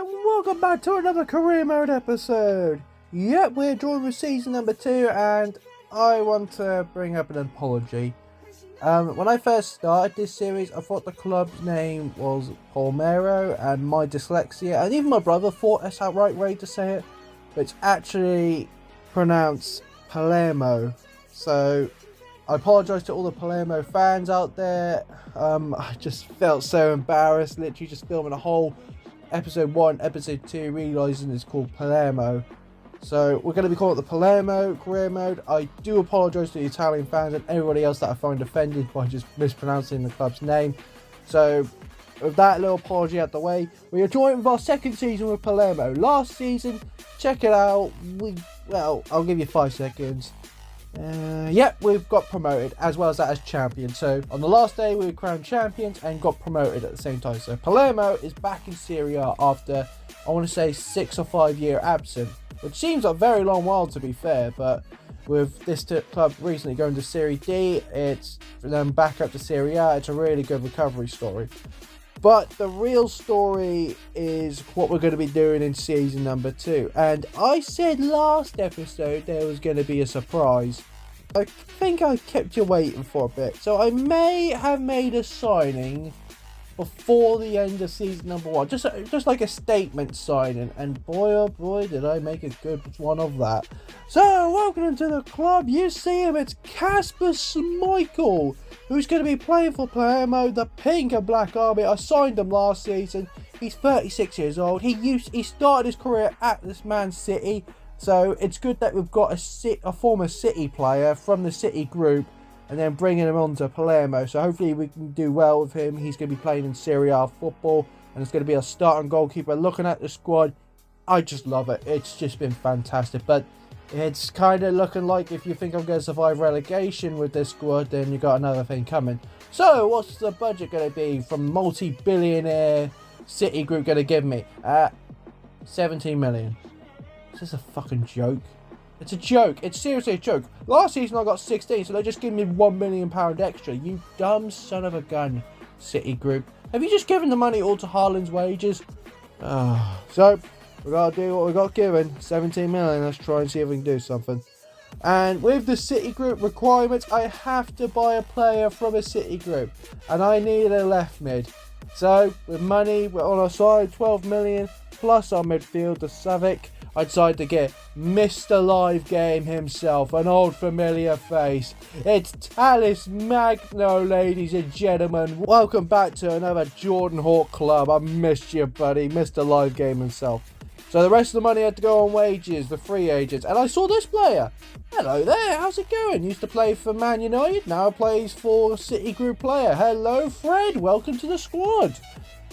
and welcome back to another career mode episode. Yep, we're drawing with season number 2, and I want to bring up an apology. When I first started this series, I thought the club's name was Palermo, and my dyslexia, and even my brother thought that's the right way to say it, but it's actually pronounced Palermo. So I apologise to all the Palermo fans out there. I just felt so embarrassed, literally just filming a whole episode 1, episode 2, realising it's called Palermo. So we're going to be calling it the Palermo career mode. I do apologise to the Italian fans and everybody else that I find offended by just mispronouncing the club's name. So with that little apology out the way, we are joined with our second season with Palermo. Last season, check it out. Well, I'll give you 5 seconds. Yep, we've got promoted as well as that as champions. So on the last day we were crowned champions and got promoted at the same time. So Palermo is back in Serie A after, I want to say, 6 or 5 year absence, which seems a very long while to be fair, but with this club recently going to Serie D, it's then back up to Serie A. It's a really good recovery story. But the real story is what we're going to be doing in season number 2. And I said last episode there was going to be a surprise. I think I kept you waiting for a bit. So I may have made a signing before the end of season number 1. Just like a statement signing. And boy oh boy did I make a good one of that. So welcome into the club. You see him, it's Kasper Schmeichel, who's going to be playing for Palermo, the pink and black army. I signed him last season. He's 36 years old. He started his career at this Man City. So it's good that we've got a former City player from the City group and then bringing him on to Palermo. So hopefully we can do well with him. He's going to be playing in Serie A football, and it's going to be a starting goalkeeper. Looking at the squad, I just love it. It's just been fantastic. But it's kind of looking like if you think I'm going to survive relegation with this squad, then you got another thing coming. So what's the budget going to be from multi-billionaire City group going to give me? 17 million. Is this a fucking joke? It's a joke. It's seriously a joke. Last season I got 16, so they just give me £1 million extra. You dumb son of a gun, City group. Have you just given the money all to Haaland's wages? So we got to do what we got given. 17 million. Let's try and see if we can do something. And with the City group requirements, I have to buy a player from a City group, and I need a left mid. So with money, we're on our side, 12 million plus our midfield, the Savic. I decided to get Mr. Live Game himself, an old familiar face. It's Talis Magno, ladies and gentlemen. Welcome back to another Jordan Hawk club. I missed you, buddy. Mr. Live Game himself. So the rest of the money had to go on wages, the free agents. And I saw this player. Hello there, how's it going? Used to play for Man United, now plays for City Group player. Hello, Fred. Welcome to the squad.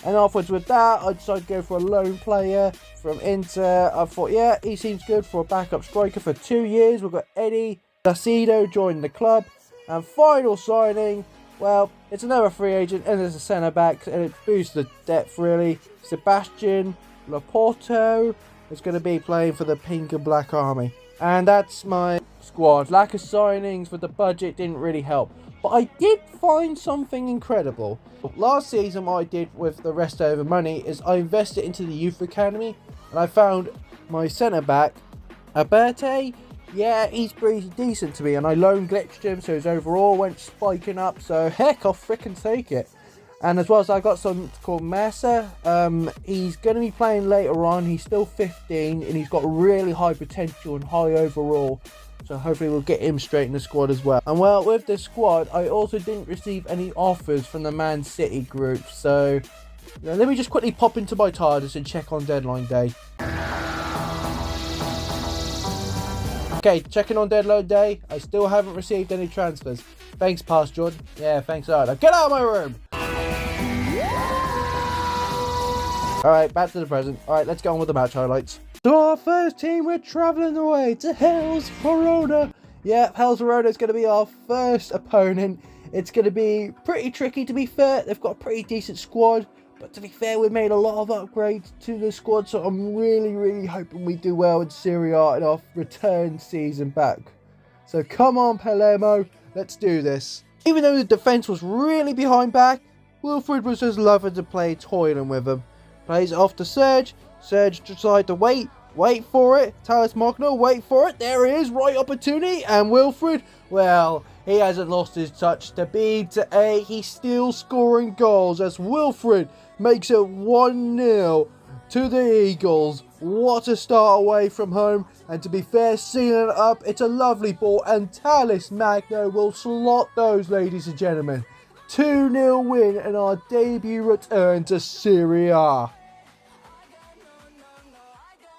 And afterwards with that, I decided to go for a loan player from Inter. I thought, yeah, he seems good for a backup striker for 2 years. We've got Eddie Dacido joining the club. And final signing, well, it's another free agent and it's a centre-back. And it boosts the depth, really. Sebastian Laporto is going to be playing for the pink and black army. And that's my squad. Lack of signings with the budget didn't really help. But I did find something incredible. Last season what I did with the rest over money is I invested into the youth academy, and I found my centre back Aberte. Yeah, he's pretty decent to me, and I loan glitched him, so his overall went spiking up. So heck, I'll frickin' take it. And as well as I got someone called Massa. He's going to be playing later on. He's still 15 and he's got really high potential and high overall. So hopefully we'll get him straight in the squad as well. And well, with this squad, I also didn't receive any offers from the Man City group. So let me just quickly pop into my TARDIS and check on deadline day. Okay, checking on deadline day. I still haven't received any transfers. Thanks, Past Jordan. Yeah, thanks. Alright, now get out of my room. Alright, back to the present. Alright, let's get on with the match highlights. So our first team, we're travelling away to Hellas Verona. Yeah, Hellas Verona is going to be our first opponent. It's going to be pretty tricky, to be fair. They've got a pretty decent squad. But to be fair, we've made a lot of upgrades to the squad. So I'm really hoping we do well in Serie A in our return season back. So come on, Palermo. Let's do this. Even though the defence was really behind back, Wilfred was just loving to play toiling with them. Plays it off to Serge. Serge decided to wait for it. Talis Magno, wait for it. There it is, right opportunity. And Wilfred, well, he hasn't lost his touch. To B to A, he's still scoring goals as Wilfred makes it 1-0 to the Eagles. What a start away from home. And to be fair, sealing it up, it's a lovely ball. And Talis Magno will slot those, ladies and gentlemen. 2-0 win in our debut return to Serie A.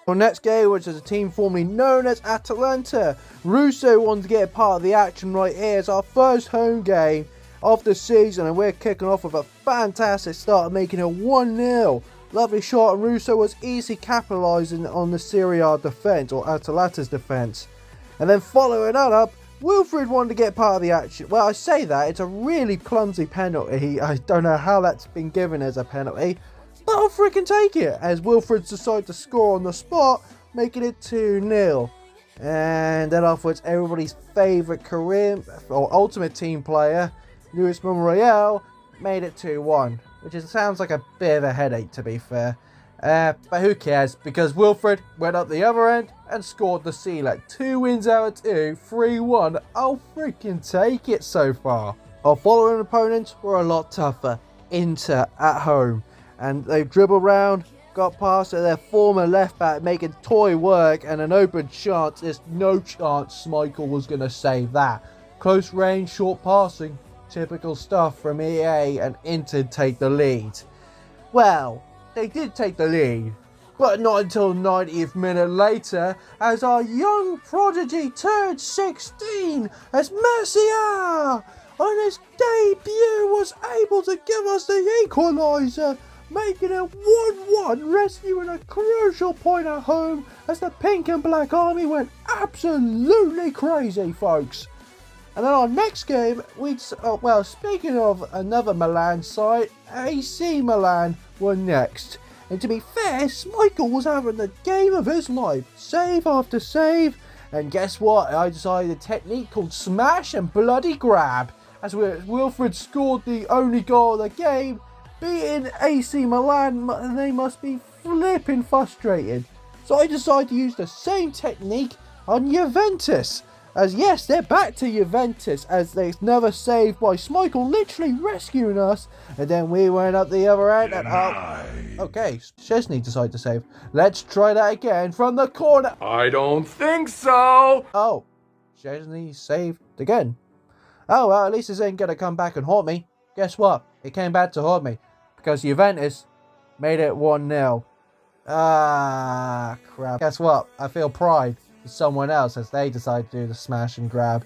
Our next game, which is a team formerly known as Atalanta. Russo wanted to get a part of the action right here. It's our first home game of the season, and we're kicking off with a fantastic start, making it 1-0. Lovely shot, and Russo was easily capitalising on the Serie A defence, or Atalanta's defence. And then following that up, Wilfred wanted to get part of the action. Well, I say that, it's a really clumsy penalty. I don't know how that's been given as a penalty, but I'll freaking take it, as Wilfred decided to score on the spot, making it 2-0. And then afterwards, everybody's favourite Korean, or Ultimate Team player, Luis Monreal, made it 2-1. Which sounds like a bit of a headache, to be fair. But who cares, because Wilfred went up the other end and scored the seal. 2 wins out of 2, 3-1. I'll freaking take it so far. Our following opponents were a lot tougher. Inter at home. And they dribbled around, got past their former left back, making toy work, and an open chance. There's no chance Schmeichel was going to save that. Close range, short passing. Typical stuff from EA, and Inter take the lead. Well, they did take the lead, but not until 90th minute later, as our young prodigy turned 16, as Mercier on his debut was able to give us the equaliser, making it 1-1, rescuing a crucial point at home as the pink and black army went absolutely crazy, folks. And then our next game, well, speaking of another Milan side, AC Milan were next. And to be fair, Schmeichel was having the game of his life, save after save. And guess what? I decided a technique called smash and bloody grab, as Wilfred scored the only goal of the game, beating AC Milan, and they must be flipping frustrated. So I decided to use the same technique on Juventus. As yes, they're back to Juventus, as they another save by Schmeichel, literally rescuing us. And then we went up the other end and okay, Szczesny decided to save. Let's try that again from the corner. I don't think so. Oh, Szczesny saved again. Oh, well, at least this ain't going to come back and haunt me. Guess what? It came back to haunt me, because Juventus made it 1-0. Ah, crap. Guess what? I feel pride for someone else as they decide to do the smash and grab.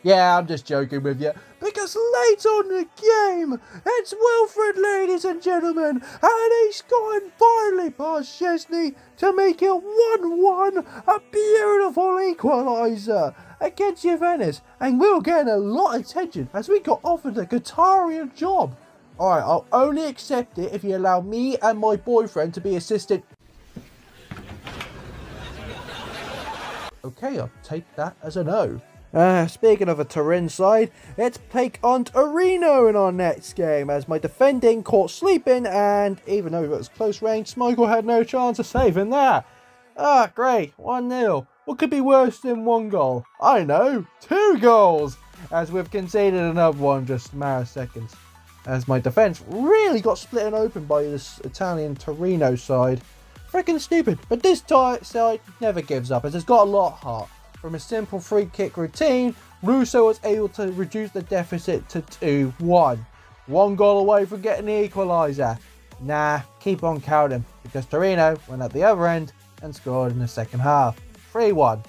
Yeah, I'm just joking with you, because late on the game, it's Wilfred, ladies and gentlemen, and he's going finally past Szczesny to make it 1-1, a beautiful equaliser against Juventus, and we were getting a lot of attention as we got offered a Qatarian job. Alright, I'll only accept it if you allow me and my boyfriend to be assistant. Okay, I'll take that as a no. Speaking of a Turin side, let's take on Torino in our next game, as my defending caught sleeping, and even though it was close range, Schmeichel had no chance of saving that. Ah, great, 1-0. What could be worse than 1 goal? I know, 2 goals, as we've conceded another one just a matter of seconds. As my defence really got split open by this Italian Torino side. Freaking stupid, but this side never gives up, as it's got a lot of heart. From a simple free kick routine, Russo was able to reduce the deficit to 2-1. 1 goal away from getting the equaliser. Nah, keep on counting, because Torino went at the other end and scored in the second half. 3-1.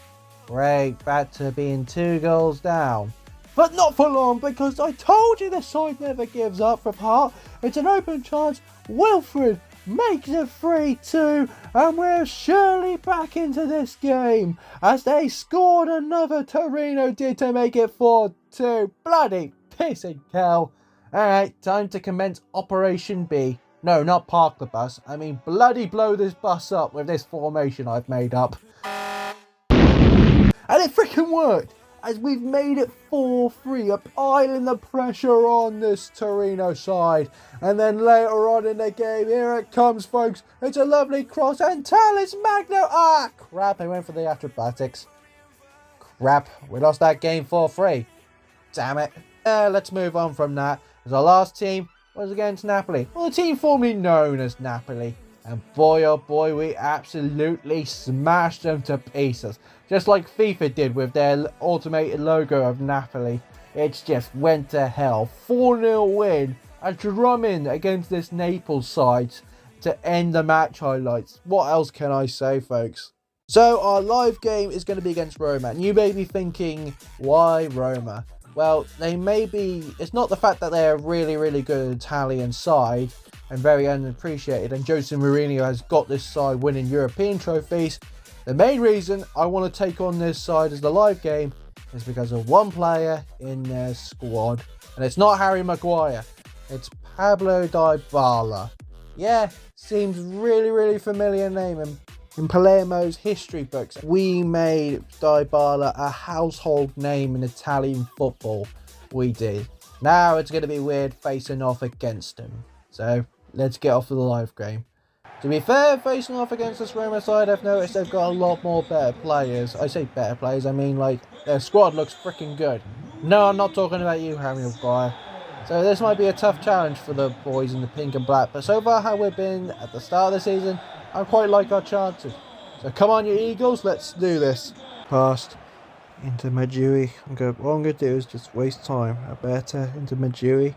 Great, back to being 2 goals down. But not for long, because I told you the side never gives up from heart. It's an open chance. Wilfred makes it 3-2, and we're surely back into this game, as they scored another. Torino did to make it 4-2. Bloody pissing hell. Alright, time to commence Operation B. No, not park the bus. I mean bloody blow this bus up with this formation I've made up. And it freaking worked, as we've made it 4-3, piling the pressure on this Torino side. And then later on in the game, here it comes, folks. It's a lovely cross, and Thales Magno. Ah, crap, they went for the acrobatics. Crap, we lost that game 4-3. Damn it. Let's move on from that, as our last team was against Napoli. Well, the team formerly known as Napoli. And boy, oh boy, we absolutely smashed them to pieces. Just like FIFA did with their automated logo of Napoli. It just went to hell. 4-0 win. A drumming against this Naples side to end the match highlights. What else can I say, folks? So our live game is going to be against Roma. And you may be thinking, why Roma? Well, it's not the fact that they're a really, really good Italian side and very unappreciated, and Jose Mourinho has got this side winning European trophies. The main reason I want to take on this side as the live game is because of one player in their squad, and it's not Harry Maguire, it's Pablo Dybala. Yeah, seems really, really familiar name. In Palermo's history books, we made Dybala a household name in Italian football. We did. Now it's going to be weird facing off against him. So let's get off to the live game. To be fair, facing off against this Roma side, I've noticed they've got a lot more better players. I say better players, I mean like their squad looks freaking good. No, I'm not talking about you, Harry Maguire. So this might be a tough challenge for the boys in the pink and black. But so far how we've been at the start of the season, I quite like our chances. So come on, you Eagles, let's do this. Passed into Majui. What I'm going to do is just waste time. Alberta into Majui.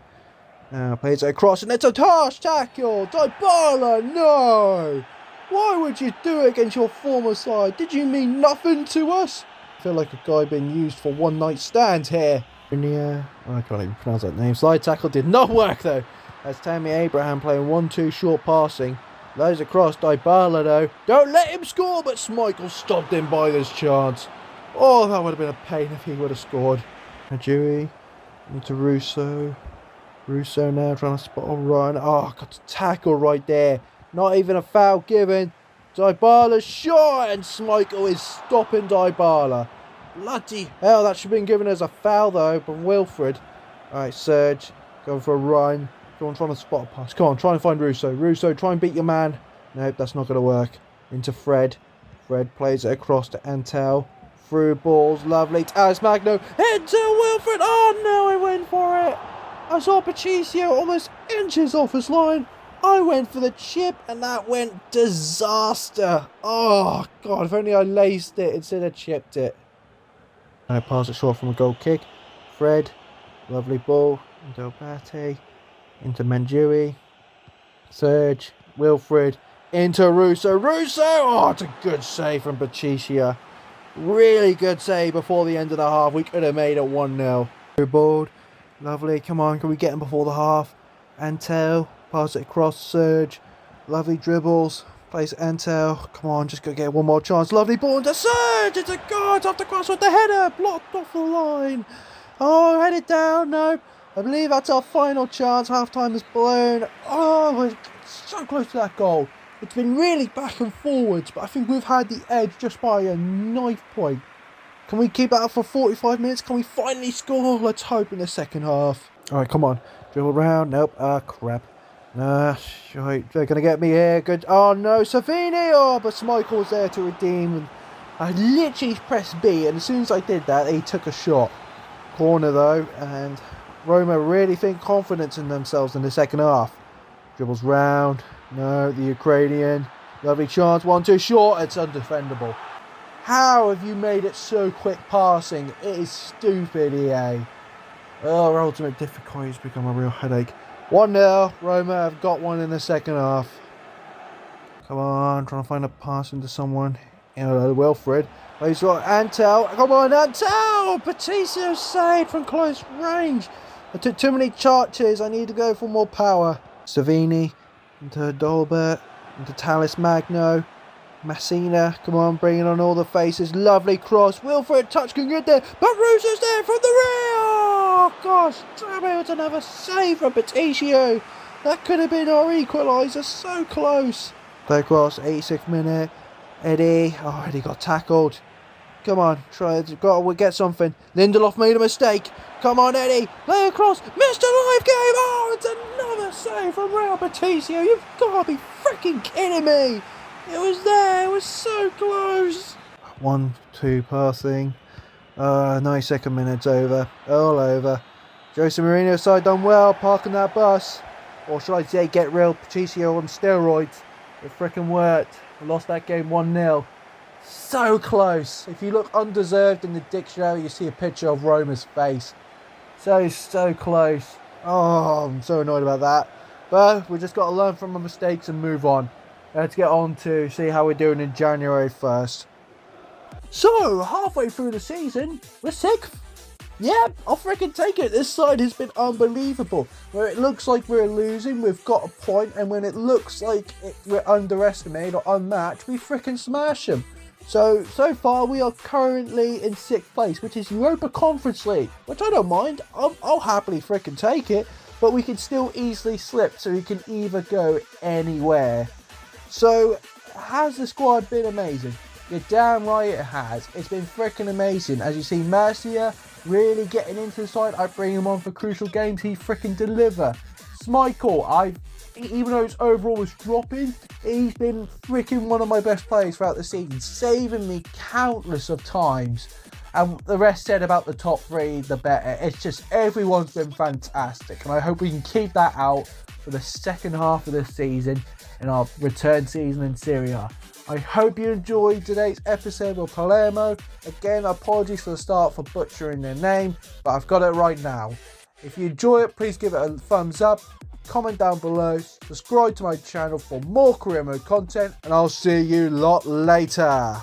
Plays it across, and it's a harsh tackle. Dybala, no! Why would you do it against your former side? Did you mean nothing to us? I feel like a guy being used for one night stands here. I can't even pronounce that name. Slide tackle did not work though. That's Tammy Abraham playing 1-2 short passing. Lays across, Dybala though. Don't let him score, but Schmeichel stopped him by this chance. Oh, that would have been a pain if he would have scored. Ajuri into Russo. Russo now trying to spot a run. Oh, got to tackle right there. Not even a foul given. Dybala's shot, and Schmeichel is stopping Dybala. Bloody hell, that should have been given as a foul though from Wilfred. Alright, Serge, going for a run. Go on, trying to spot a pass. Come on, try and find Russo. Russo, try and beat your man. Nope, that's not going to work. Into Fred. Fred plays it across to Antel. Through balls, lovely. Thales Magno, into Wilfred. Oh no, I went for it. I saw Patricio almost inches off his line. I went for the chip, and that went disaster. Oh god, if only I laced it instead of chipped it. I pass it short from a goal kick. Fred, lovely ball. Into Abate. Into Manjui. Serge. Wilfred. Into Russo. Russo! Oh, it's a good save from Patricia. Really good save before the end of the half. We could have made it 1-0. Board. Lovely. Come on, can we get him before the half? Antel. Pass it across. Serge. Lovely dribbles. Plays Antel. Come on, just go get one more chance. Lovely ball into Serge. It's a goal. It's off the cross with the header. Blocked off the line. Oh, headed down. No. I believe that's our final chance. Half time is blown. Oh, we're so close to that goal. It's been really back and forwards, but I think we've had the edge just by a knife point. Can we keep that up for 45 minutes? Can we finally score? Let's hope in the second half. Alright, come on. Dribble around. Nope. Ah, crap. Right. They're going to get me here. Good. Oh, no. Savini. Oh, but Schmeichel was there to redeem. And I literally pressed B, and as soon as I did that, he took a shot. Corner, though, and Roma really think confidence in themselves in the second half. Dribbles round. No, the Ukrainian. Lovely chance. 1-2 short. It's undefendable. How have you made it so quick passing? It is stupid, EA. Oh, our ultimate difficulty has become a real headache. 1-0. Roma have got one in the second half. Come on. Trying to find a pass into someone. Wilfred. Plays right. Antel. Come on, Antel. Patricio saved from close range. I took too many charges. I need to go for more power. Savini. Into Dolbert. Into Thales Magno. Messina, come on, bringing on all the faces. Lovely cross. Wilfred, touch can get there. But Russo's there from the rear. Oh, gosh. Damn it, it's another save from Patricio. That could have been our equaliser. So close. Play across, 86th minute. Eddie. Oh, Eddie got tackled. Come on, try it. We'll get something. Lindelof made a mistake. Come on, Eddie. Lay across. Mr. Live Game. Oh, it's another save from Real Patricio. You've got to be freaking kidding me. It was there. It was so close. 1-2 passing. 92nd minute's over. All over. Jose Mourinho's side done well parking that bus. Or should I say get Real Patricio on steroids. It freaking worked. We lost that game 1-0. So close. If you look undeserved in the dictionary, you see a picture of Roma's face. So close. Oh, I'm so annoyed about that. But we just got to learn from our mistakes and move on. Let's get on to see how we're doing in January 1st. So, halfway through the season, we're 6th. Yep, I'll freaking take it. This side has been unbelievable. Where it looks like we're losing, we've got a point, and when it looks like we're underestimated or unmatched, we freaking smash them. So far we are currently in 6th place, which is Europa Conference League, which I don't mind. I'll happily freaking take it, but we can still easily slip, so we can either go anywhere. So, has the squad been amazing? You're damn right it has. It's been freaking amazing. As you see, Marcia really getting into the side. I bring him on for crucial games. He freaking deliver. Schmeichel, even though his overall was dropping, he's been freaking one of my best players throughout the season, saving me countless of times. And the rest said about the top 3, the better. It's just everyone's been fantastic, and I hope we can keep that out for the second half of the season in our return season in Serie A. I hope you enjoyed today's episode of Palermo. Again, apologies for the start for butchering their name, but I've got it right now. If you enjoy it, please give it a thumbs up, comment down below, subscribe to my channel for more career mode content, and I'll see you lot later.